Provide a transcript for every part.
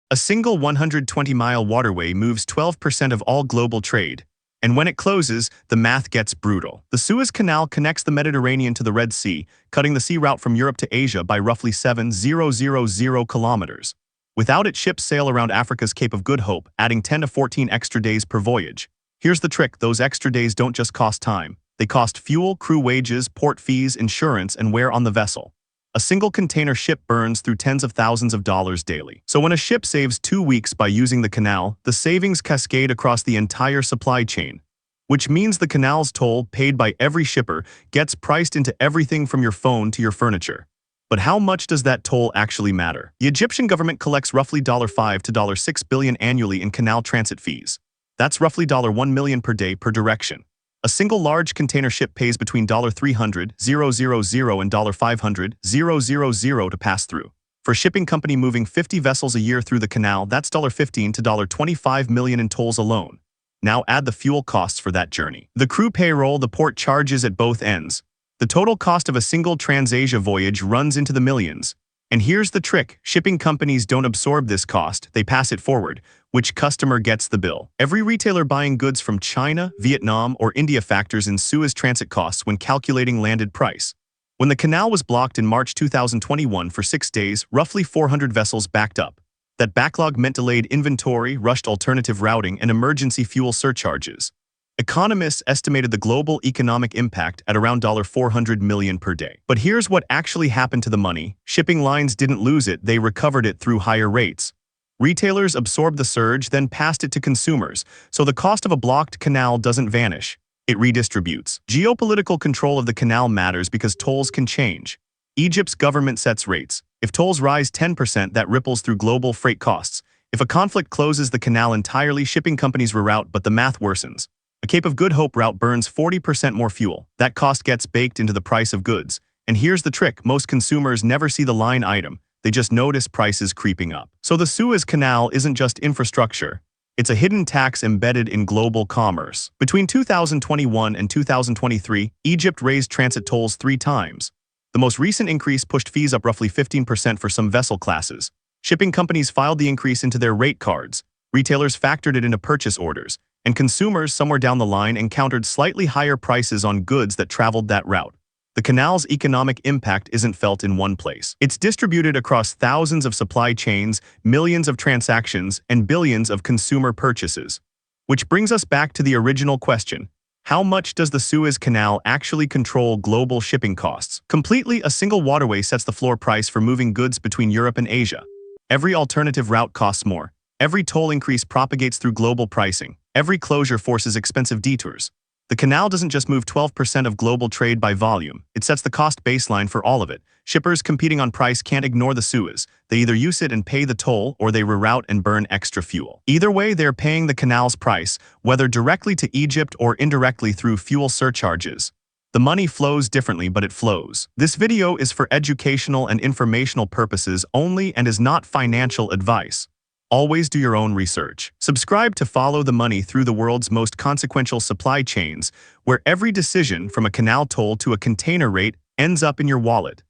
A single 120-mile waterway moves 12% of all global trade. And when it closes, the math gets brutal. The Suez Canal connects the Mediterranean to the Red Sea, cutting the sea route from Europe to Asia by roughly 7,000 kilometers. Without it, ships sail around Africa's Cape of Good Hope, adding 10 to 14 extra days per voyage. Here's the trick: those extra days don't just cost time. They cost fuel, crew wages, port fees, insurance, and wear on the vessel. A single container ship burns through tens of thousands of dollars daily. So when a ship saves 2 weeks by using the canal, the savings cascade across the entire supply chain, which means the canal's toll, paid by every shipper, gets priced into everything from your phone to your furniture. But how much does that toll actually matter? The Egyptian government collects roughly $5 to $6 billion annually in canal transit fees. That's roughly $1 million per day per direction. A single large container ship pays between $300,000 and $500,000 to pass through. For a shipping company moving 50 vessels a year through the canal, that's $15 to $25 million in tolls alone. Now add the fuel costs for that journey, the crew payroll, the port charges at both ends. The total cost of a single Trans-Asia voyage runs into the millions. And here's the trick: shipping companies don't absorb this cost, they pass it forward. Which customer gets the bill? Every retailer buying goods from China, Vietnam, or India factors in Suez transit costs when calculating landed price. When the canal was blocked in March 2021 for 6 days, roughly 400 vessels backed up. That backlog meant delayed inventory, rushed alternative routing, and emergency fuel surcharges. Economists estimated the global economic impact at around $400 million per day. But here's what actually happened to the money: shipping lines didn't lose it, they recovered it through higher rates. Retailers absorbed the surge, then passed it to consumers, so the cost of a blocked canal doesn't vanish. It redistributes. Geopolitical control of the canal matters because tolls can change. Egypt's government sets rates. If tolls rise 10%, that ripples through global freight costs. If a conflict closes the canal entirely, shipping companies reroute, but the math worsens. A Cape of Good Hope route burns 40% more fuel. That cost gets baked into the price of goods. And here's the trick: most consumers never see the line item. They just notice prices creeping up. So the Suez Canal isn't just infrastructure. It's a hidden tax embedded in global commerce. Between 2021 and 2023, Egypt raised transit tolls 3 times. The most recent increase pushed fees up roughly 15% for some vessel classes. Shipping companies filed the increase into their rate cards. Retailers factored it into purchase orders. And consumers, somewhere down the line, encountered slightly higher prices on goods that traveled that route. The canal's economic impact isn't felt in one place. It's distributed across thousands of supply chains, millions of transactions, and billions of consumer purchases. Which brings us back to the original question: how much does the Suez Canal actually control global shipping costs? Completely. A single waterway sets the floor price for moving goods between Europe and Asia. Every alternative route costs more. Every toll increase propagates through global pricing. Every closure forces expensive detours. The canal doesn't just move 12% of global trade by volume, it sets the cost baseline for all of it. Shippers competing on price can't ignore the Suez. They either use it and pay the toll, or they reroute and burn extra fuel. Either way, they're paying the canal's price, whether directly to Egypt or indirectly through fuel surcharges. The money flows differently, but it flows. This video is for educational and informational purposes only and is not financial advice. Always do your own research. Subscribe to follow the money through the world's most consequential supply chains, where every decision, from a canal toll to a container rate, ends up in your wallet.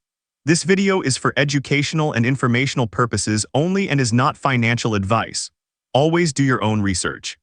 This video is for educational and informational purposes only and is not financial advice. Always do your own research.